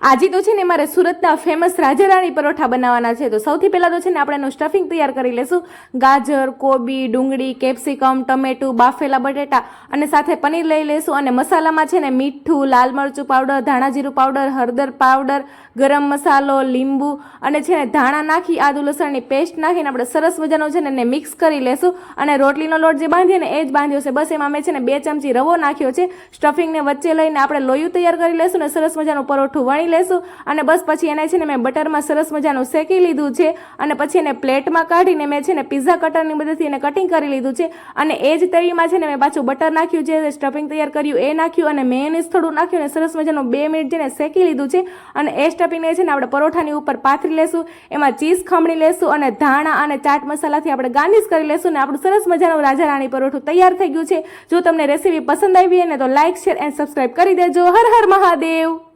આજે તો છે ને મારે સુરતના ફેમસ રાજારાણી પરોઠા બનાવવાના છે। તો સૌથી પહેલા તો છે ને આપણે એનું સ્ટફિંગ તૈયાર કરી લેશું। ગાજર, કોબી, ડુંગળી, કેપ્સિકમ, ટમેટું, બાફેલા બટેટા અને સાથે પનીર લઈ લેશું। અને મસાલામાં છે ને મીઠું, લાલ મરચું પાવડર, ધાણા જીરું પાવડર, હળદર પાવડર, ગરમ મસાલો, લીંબુ અને છે ને ધાણા નાખી આદુ લસણની પેસ્ટ નાખીને આપણે સરસ મજાનો છે ને એને મિક્સ કરી લેશું। અને રોટલીનો લોટ જે બાંધીએ ને એ જ બાંધ્યો છે। બસ એમાં મેં છે ને 2 ચમચી રવો નાખ્યો છે। સ્ટફિંગને વચ્ચે લઈને આપણે લોયું તૈયાર કરી લેશું ને સરસ મજાનું પરોઠું વણી લેશું। અને બસ પછી એને છે ને મેં બટરમાં સરસ મજાનું શેકી લીધું છે। અને પછી એને પ્લેટમાં કાઢીને મેં છે ને પિઝા કટરની મદદથી એને કટિંગ કરી લીધું છે। અને એ જ તવીમાં છે ને મેં પાછું બટર નાખ્યું છે, સ્ટફિંગ તૈયાર કર્યું એ નાખ્યું અને મેયોનીઝ થોડું નાખ્યું ને સરસ મજાનું 2 મિનિટ છે ને શેકી લીધું છે। અને એ સ્ટફિંગને છે ને આપણે પરોઠાની ઉપર પાથરી લેશું। એમાં ચીઝ ખમણી લેશું અને ધાણા અને ચાટ મસાલાથી આપણે ગાર્નિશ કરી લેશું ને આપણું સરસ મજાનું રાજારાણી પરોઠું તૈયાર થઈ ગયું છે। જો તમને રેસીપી પસંદ આવી હોય ને તો લાઇક, શેર એન્ડ સબસ્ક્રાઇબ કરી દેજો। હર હર મહાદેવ।